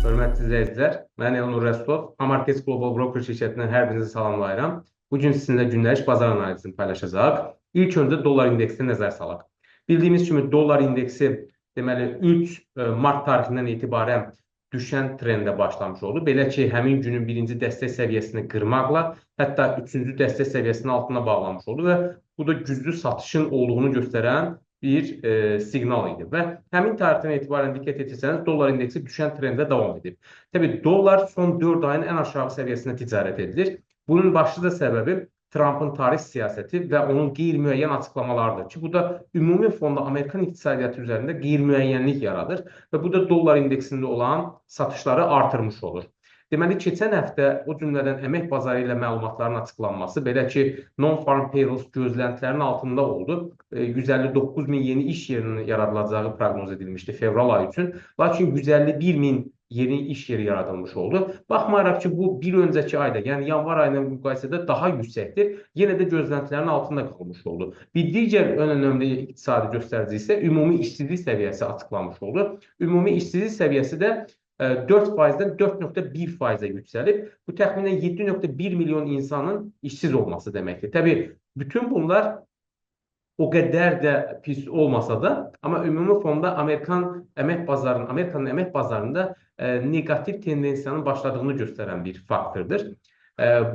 Hörmətli izləyicilər, mən Elnur Rəsulov, Hamarkets Global Broker şirkətindən hər birinizi salamlayıram. Bugün sizinlə gündəlik bazar analizini paylaşacaq. İlk öncə dollar indeksinə nəzər salaq. Bildiyimiz kimi dollar indeksi deməli 3 mart tarixindən etibarən düşən trendə başlamış oldu. Belə ki, həmin günün birinci dəstək səviyyəsini qırmaqla, hətta üçüncü dəstək səviyyəsinin altına bağlamış oldu və bu da güclü satışın olduğunu göstərən bir siqnal idi və həmin tarixdən etibarən diqqət etsəniz, dollar indeksi düşən trendə davam edib. Təbii, dollar son 4 ayın ən aşağı səviyyəsində ticarət edilir. Bunun başlıca səbəbi Trumpın tarif siyasəti və onun qeyri-müəyyən açıqlamalarıdır ki, bu da ümumi fonda Amerikan iqtisadiyyatı üzərində qeyri-müəyyənlik yaradır və bu da dollar indeksində olan satışları artırmış olur. Deməli, keçən həftə o cümlədən əmək bazarı ilə məlumatların açıqlanması, belə ki, non-farm payrolls gözləntilərin altında oldu. 159 min yeni iş yerinin yaradılacağı proqnoz edilmişdi fevral ayı üçün. Lakin 151 min yeni iş yeri yaradılmış oldu. Baxmayaraq ki, bu bir öncəki ayda, yəni yanvar ayına müqayisədə daha yüksəkdir, yenə də gözləntilərin altında qalmış oldu. Bir digər ən önəmli iqtisadi göstərici isə ümumi işsizlik səviyyəsi açıqlanmış oldu. Ümumi işsizlik səviyyəsi də 4%-dən 4,1%-ə yüksəlib. Bu təxminən 7,1 milyon insanın işsiz olması deməkdir. Təbii, bütün bunlar o qədər də pis olmasa da, amma ümumi fonda Amerikanın əmək bazarında negativ tendensiyanın başladığını göstərən bir faktordur.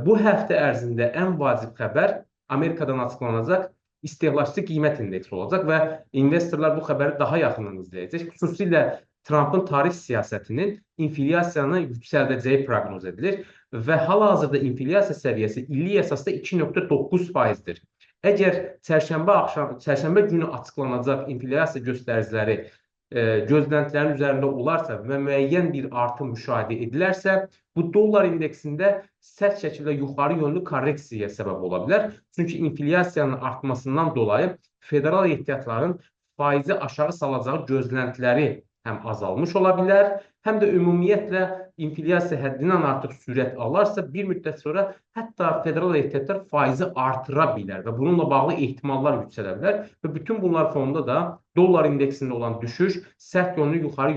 Bu həftə ərzində ən vacib xəbər Amerikadan açıqlanacaq istehlakçı qiymət indeksi olacaq və investorlar bu xəbəri daha yaxından izləyəcək. Xüsusilə Trumpın tarif siyasətinin inflyasiyanı yüksəldəcəyi proqnoz edilir və hal-hazırda inflyasiya səviyyəsi illik əsasda 2,9%-dir. Əgər çərşənbə günü açıqlanacaq inflyasiya göstəriciləri gözləntilərin üzərində olarsa və müəyyən bir artım müşahidə edilərsə, bu dollar indeksində sərt şəkildə yuxarı yönlü korreksiyaya səbəb ola bilər. Çünki inflyasiyanın artmasından dolayı federal ehtiyatların faizi aşağı salacağı gözləntiləri həm azalmış ola bilər, həm də ümumiyyətlə inflyasiya həddindən artıq sürət alarsa, bir müddət sonra hətta federal ehtiyatlar faizi artıra bilər və bununla bağlı ehtimallar yüksələ bilər və bütün bunlar fonunda da dollar indeksində olan düşüş sərt yönlü yuxarı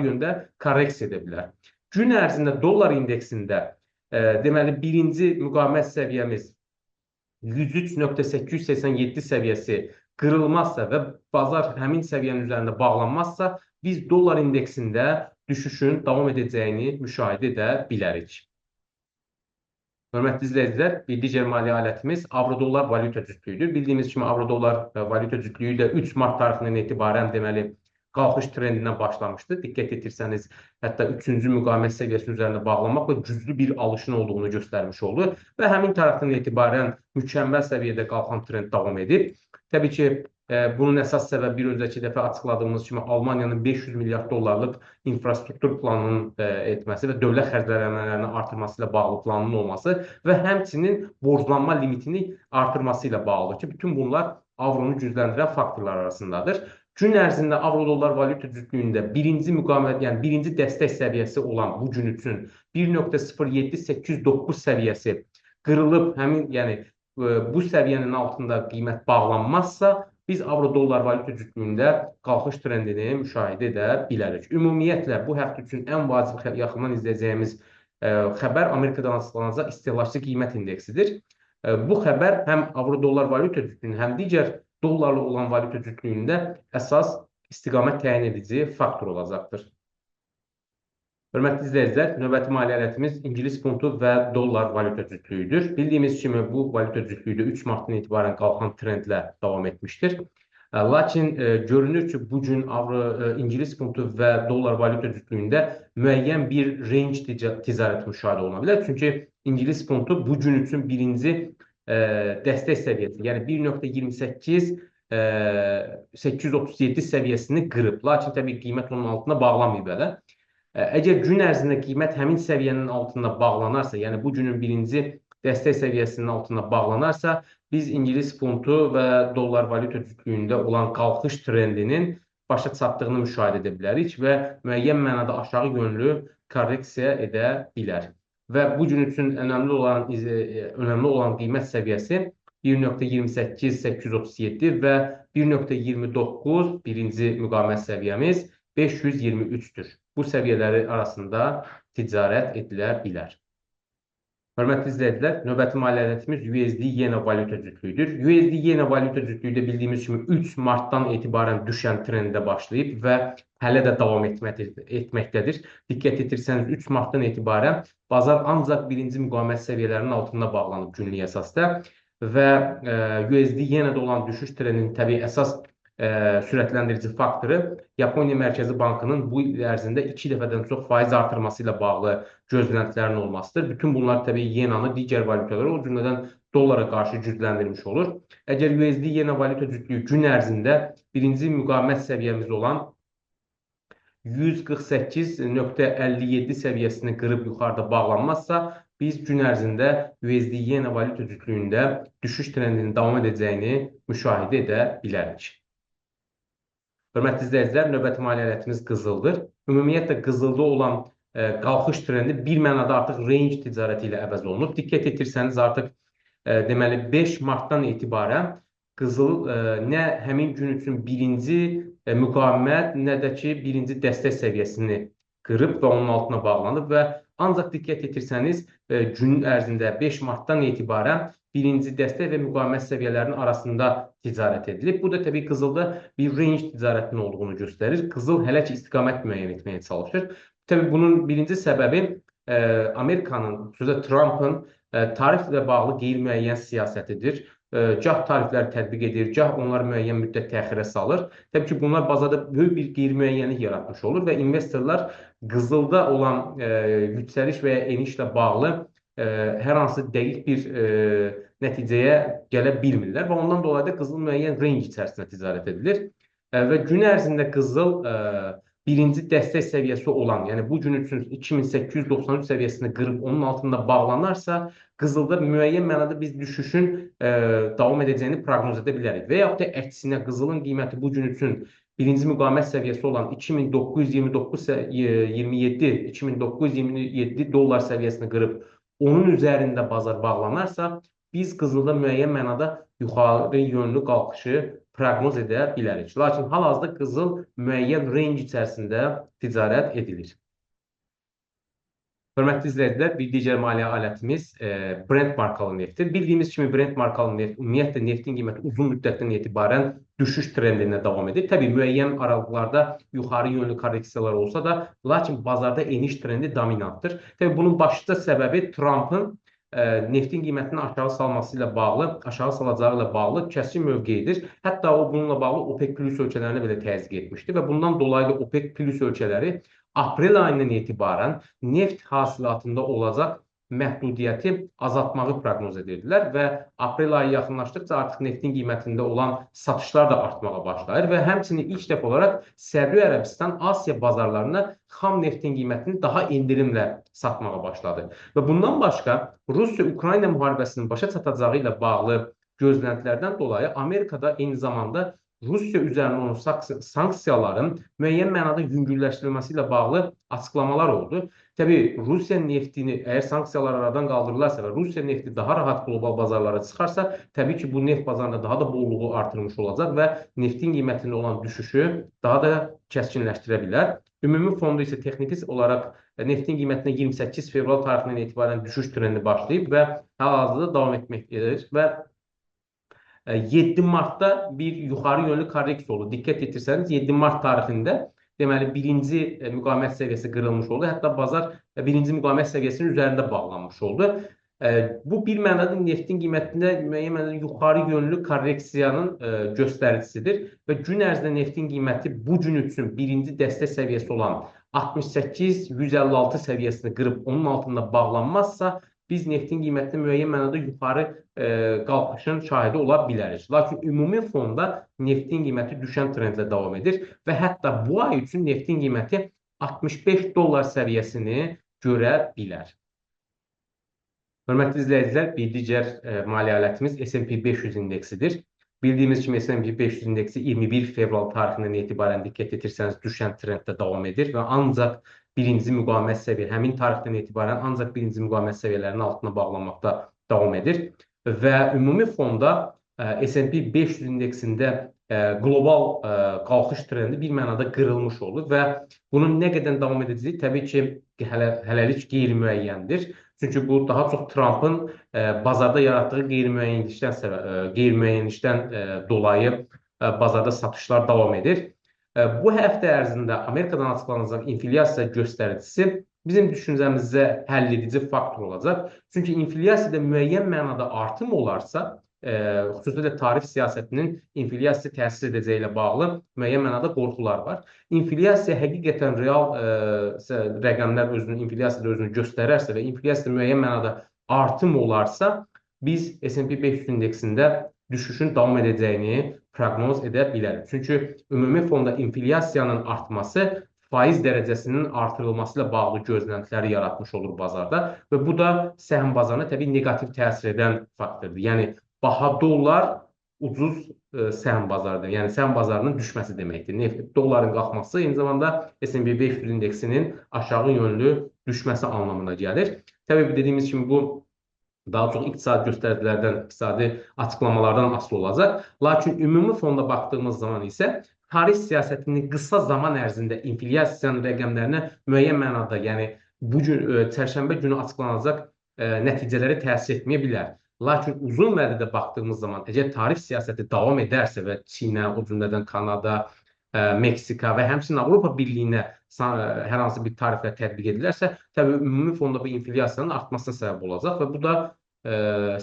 yöndə korreksiya edə bilər. Gün ərzində dollar indeksində deməli birinci müqavimət səviyyəmiz 103,887 səviyyəsi qırılmazsa və bazar həmin səviyyənin üzərində bağlanmazsa, biz dollar indeksində düşüşün davam edəcəyini müşahidə edə bilərik. Hörmətli izləyicilər, bir digər maliyyə alətimiz avro-dollar valyuta cütlüyüdür. Bildiyimiz kimi avro-dollar valyuta cütlüyü də 3 mart tarixindən etibarən deməli qalxış trendindən başlamışdı. Diqqət etirsəniz, hətta 3-cü müqavimət səviyyəsinin üzərində bağlanmaqla güclü bir alışın olduğunu göstərmiş oldu və həmin tarixdən etibarən mükəmməl səviyyədə qalxan trend davam edib. Təbii ki, bunun əsas səbəbi bir öncəki dəfə açıqladığımız kimi Almaniyanın 500 milyard dollarlıq infrastruktur planının etməsi və dövlət xərcləmələrinin artırması ilə bağlı planının olması və həmçinin borclanma limitini artırması ilə bağlıdır ki, bütün bunlar avronu gücləndirən faktorlar arasındadır. Gün ərzində avro-dollar valyuta cütlüyündə birinci müqavimət, yəni birinci dəstək səviyyəsi olan bu gün üçün 1,0789 səviyyəsi qırılıb, həmin, yəni bu səviyyənin altında qiymət bağlanmazsa, biz avro-dollar valyuta cütlüyündə qalxış trendini müşahidə edə bilərik. Ümumiyyətlə, bu həftə üçün ən vacib yaxından izləyəcəyimiz xəbər Amerikadan açıqlanacaq istehlakçı qiymət indeksidir. Bu xəbər həm avro-dollar valyuta cütlüyünün, həm digər dollarla olan valyuta cütlüyündə əsas istiqamət təyin edici faktor olacaqdır. Hörmətli izləyicilər, növbəti maliyyə alətimiz İngilis funtu və dollar valyuta cütlüyüdür. Bildiyimiz kimi bu valyuta cütlüyü də 3 martdan etibarən qalxan trendlə davam etmişdir. Lakin görünür ki, bugün İngilis funtu və dollar valyuta cütlüyündə müəyyən bir range ticarət müşahidə oluna bilər. Çünki İngilis funtu bugün üçün birinci dəstək səviyyəsi, yəni 1,837 səviyyəsini qırıb. Lakin təbii qiymət onun altında bağlanmayıb hələ. Əgər gün ərzində qiymət həmin səviyyənin altında bağlanarsa, yəni bugünün birinci dəstək səviyyəsinin altında bağlanarsa, biz İngilis funtu və dollar valyuta cütlüyündə olan qalxış trendinin başa çatdığını müşahidə edə bilərik və müəyyən mənada aşağı yönlü korreksiya edə bilər. Və bugün üçün önəmli olan qiymət səviyyəsi 1,28837 və 1,29 birinci müqavimət səviyyəmiz 523-dür. bu səviyyələri arasında ticarət edilə bilər. Hörmətli izləyicilər, növbəti maliyyə ədədimiz USD-YENA valyuta cütlüyüdür. USD-YENA valyuta cütlüyü də bildiyimiz kimi 3 martdan etibarən düşən trendə başlayıb və hələ də davam etməkdədir. Diqqət etirsəniz 3 martdan etibarən bazar ancaq birinci müqavimət səviyyələrinin altında bağlanıb günlük əsasda və USD-YENA-da olan düşüş trendinin təbii əsas sürətləndirici faktoru Yaponiya Mərkəzi Bankının bu il ərzində 2 dəfədən çox faiz artırması ilə bağlı gözləntilərin olmasıdır. Bütün bunlar təbii yenanı digər valyutalara, o cümlədən dollara qarşı gücləndirmiş olur. Əgər USD-YENA valyuta cütlüyü gün ərzində birinci müqavimət səviyyəmiz olan 148.57 səviyyəsini qırıb yuxarıda bağlanmazsa, biz gün ərzində USD-YENA valyuta cütlüyündə düşüş trendinin davam edəcəyini müşahidə edə bilərik. Hörmətli izləyicilər, növbəti maliyyə ədədimiz qızıldır. Ümumiyyətlə, qızılda olan qalxış trendi bir mənada artıq range ticarəti ilə əvəz olunub. Diqqət etirsəniz, artıq deməli 5 martdan etibarən qızıl nə həmin gün üçün birinci müqavimət, nə də ki, birinci dəstək səviyyəsini qırıb və onun altına bağlanıb və ancaq diqqət etirsəniz, gün ərzində 5 martdan etibarən birinci dəstək və müqavimət səviyyələrinin arasında ticarət edilib. Bu da təbii qızılda bir range ticarətinin olduğunu göstərir. Qızıl hələ ki istiqamət müəyyən etməyə çalışır. Təbii bunun birinci səbəbi Amerikanın, xüsusilə Trumpın tariflə bağlı qeyri-müəyyən siyasətidir. Gah tarifləri tətbiq edir, gah onları müəyyən müddət təxirə salır. Təbii ki, bunlar bazarda böyük bir qeyri-müəyyənlik yaratmış olur və investorlar qızılda olan yüksəliş və ya enişlə bağlı hər hansı dəqiq bir nəticəyə gələ bilmirlər və ondan dolayı da qızıl müəyyən range içərisində ticarət edilir. Və gün ərzində qızıl birinci dəstək səviyyəsi olan, yəni bu gün üçün 2893 səviyyəsini qırıb onun altında bağlanarsa, qızılda müəyyən mənada biz düşüşün davam edəcəyini proqnoz edə bilərik. Və yaxud da əksinə qızılın qiyməti bu gün üçün birinci müqavimət səviyyəsi olan 2927 dollar səviyyəsini qırıb onun üzərində bazar bağlanarsa, biz qızılda müəyyən mənada yuxarı yönlü qalxışı proqnoz edə bilərik. Lakin hal-hazırda qızıl müəyyən range içərisində ticarət edilir. Hörmətli izləyicilər, bir digər maliyyə alətimiz Brent markalı neftdir. Bildiyimiz kimi Brent markalı neft, ümumiyyətlə neftin qiyməti uzun müddətdən etibarən düşüş trendində davam edir. Təbii müəyyən aralıqlarda yuxarı yönlü korreksiyalar olsa da, lakin bazarda eniş trendi dominantdır. Təbii bunun başlıca səbəbi Trumpın neftin qiymətini aşağı salması ilə bağlı, aşağı salacağı ilə bağlı kəskin mövqeyidir. Hətta o bununla bağlı OPEC Plus ölkələrinə belə təzyiq etmişdi və bundan dolayı da OPEC Plus ölkələri aprel ayından etibarən neft hasilatında olacaq məhdudiyyəti azaltmağı proqnoz edirdilər və aprel ayı yaxınlaşdıqca artıq neftin qiymətində olan satışlar da artmağa başlayır və həmçinin ilk dəfə olaraq Səudiyyə Ərəbistan Asiya bazarlarına xam neftin qiymətini daha endirimlə satmağa başladı. Və bundan başqa Rusiya-Ukrayna müharibəsinin başa çatacağı ilə bağlı gözləntilərdən dolayı Amerikada eyni zamanda Rusiya üzərinə olan sanksiyaların müəyyən mənada yüngülləşdirilməsi ilə bağlı açıqlamalar oldu. Təbii, Rusiya neftini, əgər sanksiyalar aradan qaldırılarsa və Rusiya nefti daha rahat qlobal bazarlara çıxarsa, təbii ki, bu neft bazarında daha da bolluğu artırmış olacaq və neftin qiymətində olan düşüşü daha da kəskinləşdirə bilər. Ümumi fonda isə texniki olaraq neftin qiymətinə 28 fevral tarixindən etibarən düşüş trendi başlayıb və hal-hazırda davam etməkdədir və 7 martda bir yuxarı yönlü korreksiya oldu. Diqqət etirsəniz, 7 mart tarixində deməli birinci müqavimət səviyyəsi qırılmış oldu. Hətta bazar birinci müqavimət səviyyəsinin üzərində bağlanmış oldu. Bu bir mənada neftin qiymətində müəyyən mənada yuxarı yönlü korreksiyanın göstəricisidir və gün ərzində neftin qiyməti bu gün üçün birinci dəstək səviyyəsi olan 68-156 səviyyəsini qırıb onun altında bağlanmazsa, biz neftin qiymətində müəyyən mənada yuxarı qalxışın şahidi ola bilərik. Lakin ümumi fonda neftin qiyməti düşən trendlə davam edir və hətta bu ay üçün neftin qiyməti 65 dollar səviyyəsini görə bilər. Hörmətli izləyicilər, bir digər maliyyə alətimiz S&P 500 indeksidir. Bildiyimiz kimi S&P 500 indeksi 21 fevral tarixindən etibarən diqqət etirsəniz düşən trenddə davam edir və ancaq birinci müqavimət səviyyə, həmin tarixdən etibarən ancaq birinci müqavimət səviyyələrinin altına bağlanmaqda davam edir və ümumi fonda S&P 500 indeksində qlobal qalxış trendi bir mənada qırılmış olur və bunun nə qədər davam edəcəyi təbii ki, hələlik qeyri-müəyyəndir. Çünki bu daha çox Trampın bazarda yaratdığı qeyri-müəyyənlikdən dolayı bazarda satışlar davam edir. Bu həftə ərzində Amerikadan açıqlanacaq inflyasiya göstəricisi bizim düşüncəmizdə həlledici faktor olacaq. Çünki inflyasiyada müəyyən mənada artım olarsa, xüsusilə tarif siyasətinin inflyasiya təsir edəcəyi ilə bağlı müəyyən mənada qorxular var. İnflyasiya həqiqətən real rəqəmlər inflyasiyada özünü göstərərsə və inflyasiyada müəyyən mənada artım olarsa, biz S&P 500 indeksində düşüşün davam edəcəyini proqnoz edə bilərik. Çünki ümumi fonda inflyasiyanın artması faiz dərəcəsinin artırılması ilə bağlı gözləntiləri yaratmış olur bazarda və bu da səhm bazarına təbii negativ təsir edən faktordur. Yəni baha dollar ucuz səhm bazarıdır. Yəni səhm bazarının düşməsi deməkdir. Dolların qalxması eyni zamanda S&P 500 indeksinin aşağı yönlü düşməsi anlamına gəlir. Təbii ki, dediyimiz kimi bu daha çox iqtisadi göstəricilərdən, iqtisadi açıqlamalardan asılı olacaq. Lakin ümumi fonda baxdığımız zaman isə tarif siyasətinin qısa zaman ərzində inflyasiyanın rəqəmlərinə müəyyən mənada, yəni bu gün çərşənbə günü açıqlanacaq nəticələri təsir etməyə bilər. Lakin uzun vədədə baxdığımız zaman, əgər tarif siyasəti davam edərsə və Çinə, o cümlədən Kanada, Meksika və həmçinin Avropa Birliyinə hər hansı bir tariflər tətbiq edilərsə, təbii ümumi fonda bu inflyasiyanın artmasına səbəb olacaq və bu da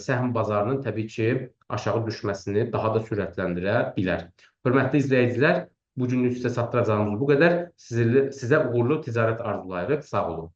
səhm bazarının təbii ki, aşağı düşməsini daha da sürətləndirə bilər. Hörmətli izləyicilər, bu günlük sizə çatdıracağımız bu qədər. Sizə uğurlu ticarət arzulayırıq. Sağ olun.